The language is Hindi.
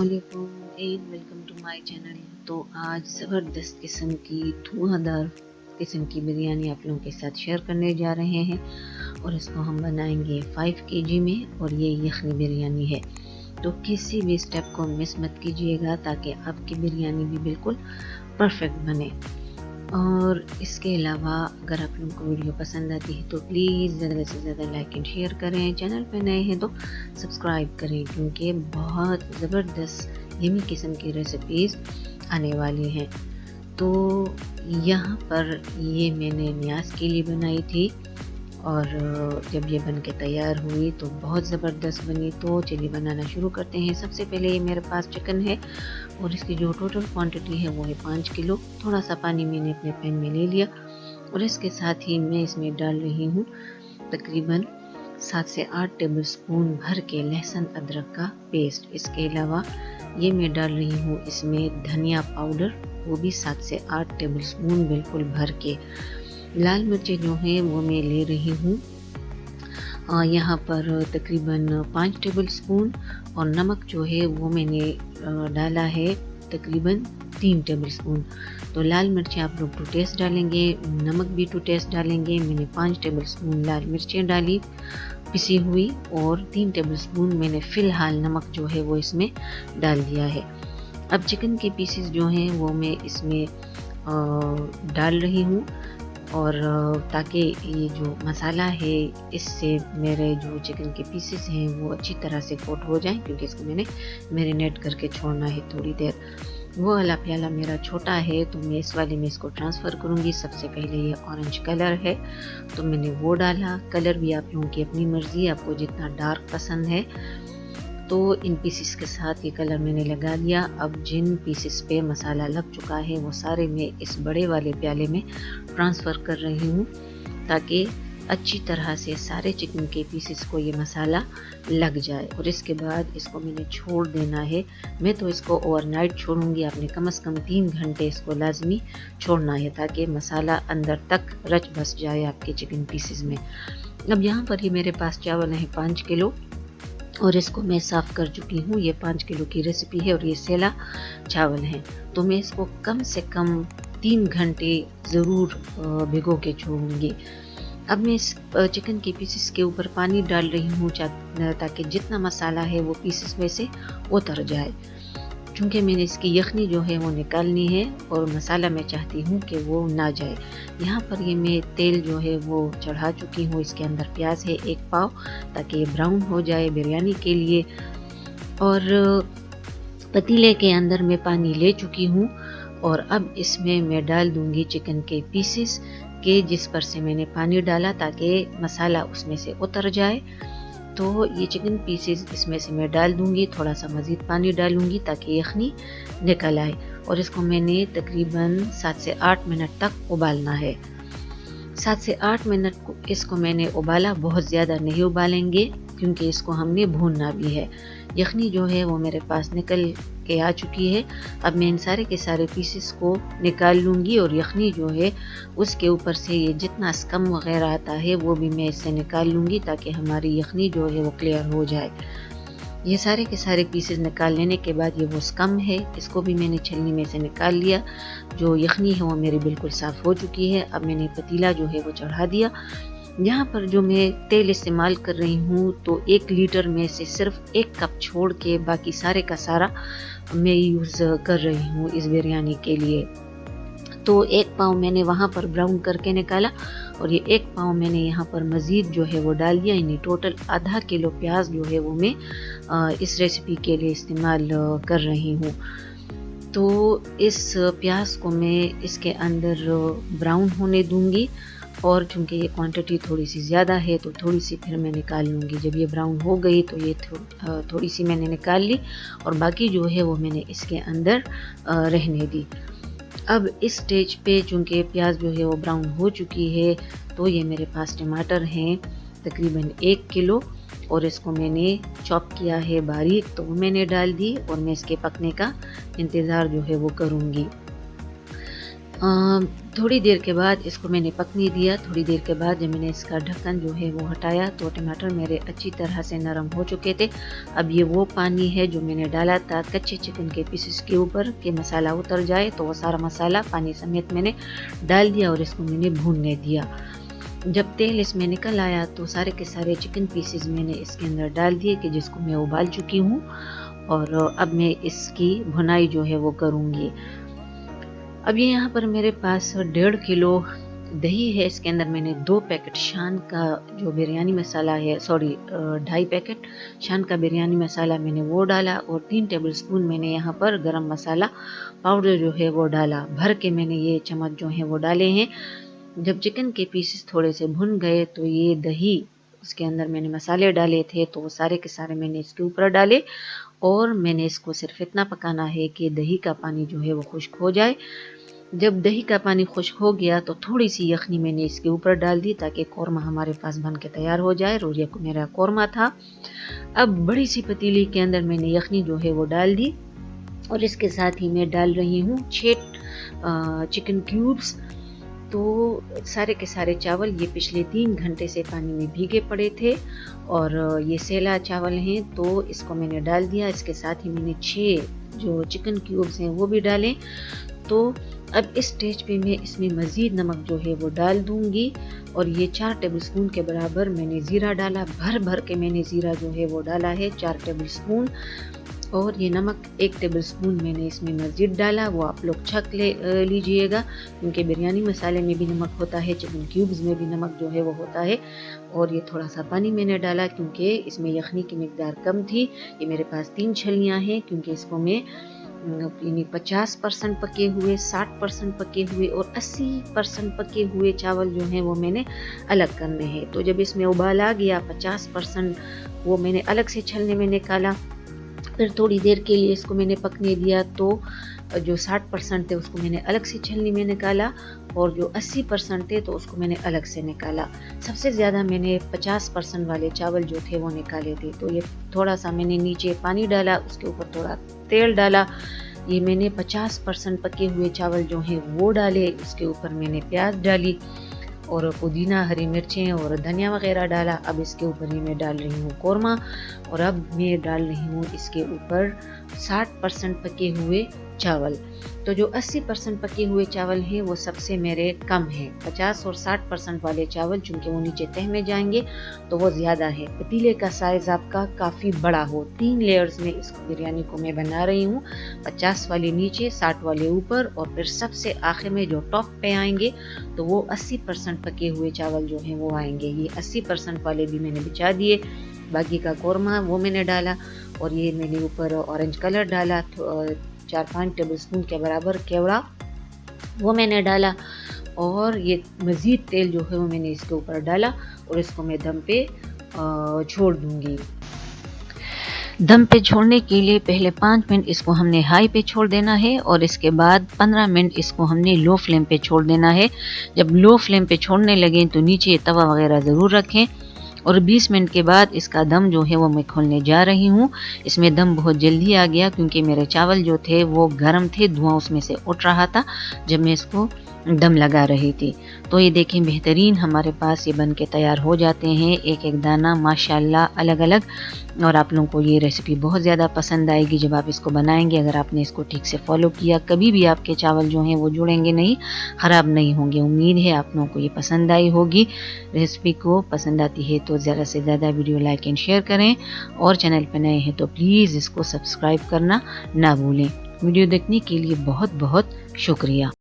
अस्सलामुअलैकुम and welcome to my channel. तो आज ज़बरदस्त किस्म की धुआंधार किस्म की बिरयानी आप लोगों के साथ शेयर करने जा रहे हैं और इसको हम बनाएंगे 5 केजी में और ये यखनी बिरयानी है। तो किसी भी स्टेप को मिस मत कीजिएगा ताकि आपकी बिरयानी भी बिल्कुल परफेक्ट बने। और इसके अलावा अगर आप लोगों को वीडियो पसंद आती है तो प्लीज़ ज़्यादा से ज़्यादा लाइक एंड शेयर करें। चैनल पे नए हैं तो सब्सक्राइब करें क्योंकि बहुत ज़बरदस्त यमी किस्म की रेसिपीज़ आने वाली हैं। तो यहाँ पर ये मैंने न्याज के लिए बनाई थी और जब ये बन के तैयार हुई तो बहुत ज़बरदस्त बनी। तो चलिए बनाना शुरू करते हैं। सबसे पहले ये मेरे पास चिकन है और इसकी जो टोटल क्वांटिटी है वो है 5 किलो। थोड़ा सा पानी मैंने अपने पैन में ले लिया और इसके साथ ही मैं इसमें डाल रही हूँ तकरीबन 7 से 8 टेबल स्पून भर के लहसुन अदरक का पेस्ट। इसके अलावा ये मैं डाल रही हूँ इसमें धनिया पाउडर, वो भी 7 से 8 टेबल स्पून बिल्कुल भर के। लाल मिर्चें जो हैं वो मैं ले रही हूँ यहाँ पर तकरीबन 5 टेबल स्पून और नमक जो है वो मैंने डाला है तकरीबन 3 टेबल स्पून। तो लाल मिर्चें आप लोग टू टेस्ट डालेंगे, नमक भी टू टेस्ट डालेंगे। मैंने 5 टेबल स्पून लाल मिर्चें डाली पिसी हुई और 3 टेबल स्पून मैंने फ़िलहाल नमक जो है वो इसमें डाल दिया है। अब चिकन के पीसेस जो हैं वो मैं इसमें डाल रही हूँ और ताकि ये जो मसाला है इससे मेरे जो चिकन के पीसेस हैं वो अच्छी तरह से कोट हो जाएं, क्योंकि इसको मैंने मैरिनेट करके छोड़ना है थोड़ी देर। वो वाला प्याला मेरा छोटा है तो मैं इस वाले में इसको ट्रांसफ़र करूँगी। सबसे पहले ये ऑरेंज कलर है तो मैंने वो डाला। कलर भी आप लोगों की अपनी मर्ज़ी, आपको जितना डार्क पसंद है तो इन पीसेस के साथ ये कलर मैंने लगा दिया। अब जिन पीसेस पे मसाला लग चुका है वो सारे मैं इस बड़े वाले प्याले में ट्रांसफ़र कर रही हूँ ताकि अच्छी तरह से सारे चिकन के पीसेस को ये मसाला लग जाए। और इसके बाद इसको मैंने छोड़ देना है। मैं तो इसको ओवरनाइट छोड़ूंगी, आपने कम से कम 3 घंटे इसको लाजमी छोड़ना है ताकि मसाला अंदर तक रच बस जाए आपके चिकन पीसेस में। अब यहाँ पर ये मेरे पास चावल हैं 5 किलो और इसको मैं साफ़ कर चुकी हूँ। ये 5 किलो की रेसिपी है और ये सेला चावल हैं। तो मैं इसको कम से कम 3 घंटे ज़रूर भिगो के छोड़ूंगी। अब मैं इस चिकन के पीसेस के ऊपर पानी डाल रही हूँ ताकि जितना मसाला है वो पीसेस में से उतर जाए। चूँकि मैंने इसकी यखनी जो है वो निकालनी है और मसाला मैं चाहती हूँ कि वो ना जाए। यहाँ पर ये मैं तेल जो है वो चढ़ा चुकी हूँ। इसके अंदर प्याज है 1 पाव ताकि ये ब्राउन हो जाए बिरयानी के लिए। और पतीले के अंदर मैं पानी ले चुकी हूँ और अब इसमें मैं डाल दूँगी चिकन के पीसेस के जिस पर से मैंने पानी डाला ताकि मसाला उसमें से उतर जाए। तो ये चिकन पीसेस इसमें से मैं डाल दूंगी, थोड़ा सा मज़ीद पानी डालूंगी ताकि यखनी निकल आए। और इसको मैंने तकरीबन 7 से 8 मिनट तक उबालना है। 7 से 8 मिनट को इसको मैंने उबाला, बहुत ज़्यादा नहीं उबालेंगे क्योंकि इसको हमने भूनना भी है। यखनी जो है वो मेरे पास निकल के आ चुकी है। अब मैं इन सारे के सारे पीसेस को निकाल लूँगी और यखनी जो है उसके ऊपर से ये जितना स्कम वग़ैरह आता है वो भी मैं इससे निकाल लूँगी ताकि हमारी यखनी जो है वो क्लियर हो जाए। ये सारे के सारे पीसेस निकाल लेने के बाद ये वो स्कम है इसको भी मैंने छलनी में से निकाल लिया। जो यखनी है वो मेरी बिल्कुल साफ़ हो चुकी है। अब मैंने पतीला जो है वो चढ़ा दिया। यहाँ पर जो मैं तेल इस्तेमाल कर रही हूँ तो 1 लीटर में से सिर्फ 1 कप छोड़ के बाकी सारे का सारा मैं यूज़ कर रही हूँ इस बिरयानी के लिए। तो 1 पाव मैंने वहाँ पर ब्राउन करके निकाला और ये 1 पाव मैंने यहाँ पर मज़ीद जो है वो डाल दिया। यानी टोटल आधा किलो प्याज जो है वो मैं इस रेसिपी के लिए इस्तेमाल कर रही हूँ। तो इस प्याज को मैं इसके अंदर ब्राउन होने दूँगी और चूँकि ये क्वांटिटी थोड़ी सी ज़्यादा है तो थोड़ी सी फिर मैं निकाल लूँगी। जब ये ब्राउन हो गई तो ये थोड़ी सी मैंने निकाल ली और बाकी जो है वो मैंने इसके अंदर रहने दी। अब इस स्टेज पे चूँकि प्याज जो है वो ब्राउन हो चुकी है तो ये मेरे पास टमाटर हैं तकरीबन 1 किलो और इसको मैंने चॉप किया है बारीक, तो वो मैंने डाल दी और मैं इसके पकने का इंतज़ार जो है वो करूँगी। थोड़ी देर के बाद इसको मैंने पकने दिया। थोड़ी देर के बाद जब मैंने इसका ढक्कन जो है वो हटाया तो टमाटर मेरे अच्छी तरह से नरम हो चुके थे। अब ये वो पानी है जो मैंने डाला था कच्चे चिकन के पीसेस के ऊपर कि मसाला उतर जाए, तो वो सारा मसाला पानी समेत मैंने डाल दिया और इसको मैंने भूनने दिया। जब तेल इसमें निकल आया तो सारे के सारे चिकन पीसेस मैंने इसके अंदर डाल दिए कि जिसको मैं उबाल चुकी हूँ, और अब मैं इसकी भुनाई जो है वो करूँगी। अब ये यहाँ पर मेरे पास 1.5 किलो दही है। इसके अंदर मैंने 2 पैकेट शान का जो बिरयानी मसाला है, 2.5 पैकेट शान का बिरयानी मसाला मैंने वो डाला, और 3 टेबलस्पून मैंने यहाँ पर गरम मसाला पाउडर जो है वो डाला। भर के मैंने ये चम्मच जो है वो डाले हैं। जब चिकन के पीसेस थोड़े से भुन गए तो ये दही, उसके अंदर मैंने मसाले डाले थे तो वो सारे के सारे मैंने इसके ऊपर डाले, और मैंने इसको सिर्फ इतना पकाना है कि दही का पानी जो है वो खुश्क हो जाए। जब दही का पानी खुश्क हो गया तो थोड़ी सी यखनी मैंने इसके ऊपर डाल दी ताकि कौरमा हमारे पास बन के तैयार हो जाए। और ये मेरा कौरमा था। अब बड़ी सी पतीली के अंदर मैंने यखनी जो है वो डाल दी, और इसके साथ ही मैं डाल रही हूँ 6 चिकन क्यूब्स। तो सारे के सारे चावल ये पिछले 3 घंटे से पानी में भीगे पड़े थे, और ये सेला चावल हैं तो इसको मैंने डाल दिया। इसके साथ ही मैंने 6 जो चिकन क्यूब्स हैं वो भी डालें। तो अब इस स्टेज पे मैं इसमें मज़ीद नमक जो है वो डाल दूंगी, और ये 4 टेबलस्पून के बराबर मैंने ज़ीरा डाला। भर भर के मैंने ज़ीरा जो है वो डाला है 4 टेबलस्पून, और ये नमक 1 टेबलस्पून मैंने इसमें मज़ीद डाला। वो आप लोग छक लीजिएगा, क्योंकि बिरयानी मसाले में भी नमक होता है, चिकन क्यूब्स में भी नमक जो है वो होता है। और ये थोड़ा सा पानी मैंने डाला क्योंकि इसमें यखनी की मिकदार कम थी। ये मेरे पास 3 छलियाँ हैं, क्योंकि इसको मैं 50% पके हुए, 60% पके हुए और 80% पके हुए चावल जो हैं वो मैंने अलग करने हैं। तो जब इसमें उबाल आ गया 50% वो मैंने अलग से छलने में निकाला। फिर थोड़ी देर के लिए इसको मैंने पकने दिया, तो जो 60% थे उसको मैंने अलग से छलनी में निकाला, और जो 80% थे तो उसको मैंने अलग से निकाला। सबसे ज़्यादा मैंने 50% वाले चावल जो थे वो निकाले थे। तो ये थोड़ा सा मैंने नीचे पानी डाला, उसके ऊपर थोड़ा तेल डाला। ये मैंने 50% पके हुए चावल जो हैं वो डाले, उसके ऊपर मैंने प्याज डाली और पुदीना, हरी मिर्चें और धनिया वगैरह डाला। अब इसके ऊपर ही मैं डाल रही हूँ कौरमा, और अब मैं डाल रही हूँ इसके ऊपर 60% पके हुए चावल। तो जो 80% पके हुए चावल हैं वो सबसे मेरे कम हैं। 50 और 60% वाले चावल चूँकि वो नीचे तह में जाएंगे तो वो ज़्यादा है। पतीले का साइज़ आपका काफ़ी बड़ा हो। 3 लेयर्स में इस बिरयानी को मैं बना रही हूँ, 50 वाले नीचे, 60 वाले ऊपर, और फिर सबसे आखिर में जो टॉप पे आएंगे तो वो 80% पके हुए चावल जो हैं वो आएंगे। ये 80% वाले भी मैंने बिछा दिए। बाकी का कौरमा वो मैंने डाला, और ये मैंने ऊपर ऑरेंज कलर डाला, 4-5 टेबलस्पून के बराबर केवड़ा वो मैंने डाला, और ये मज़ीद तेल जो है वो मैंने इसके ऊपर डाला, और इसको मैं दम पे छोड़ दूंगी। दम पे छोड़ने के लिए पहले 5 मिनट इसको हमने हाई पे छोड़ देना है, और इसके बाद 15 मिनट इसको हमने लो फ्लेम पे छोड़ देना है। जब लो फ्लेम पे छोड़ने लगे तो नीचे तवा वगैरह ज़रूर रखें, और 20 मिनट के बाद इसका दम जो है वो मैं खोलने जा रही हूँ। इसमें दम बहुत जल्दी आ गया क्योंकि मेरे चावल जो थे वो गर्म थे, धुआं उसमें से उठ रहा था जब मैं इसको दम लगा रही थी। तो ये देखें बेहतरीन हमारे पास ये बन के तैयार हो जाते हैं, एक एक दाना माशाल्लाह अलग अलग। और आप लोगों को ये रेसिपी बहुत ज़्यादा पसंद आएगी जब आप इसको बनाएंगे। अगर आपने इसको ठीक से फॉलो किया, कभी भी आपके चावल जो हैं वो जुड़ेंगे नहीं, ख़राब नहीं होंगे। उम्मीद है आप लोगों को ये पसंद आई होगी। रेसिपी को पसंद आती है तो ज़्यादा से ज़्यादा वीडियो लाइक एंड शेयर करें, और चैनल पर नए हैं तो प्लीज़ इसको सब्सक्राइब करना ना भूलें। वीडियो देखने के लिए बहुत बहुत शुक्रिया।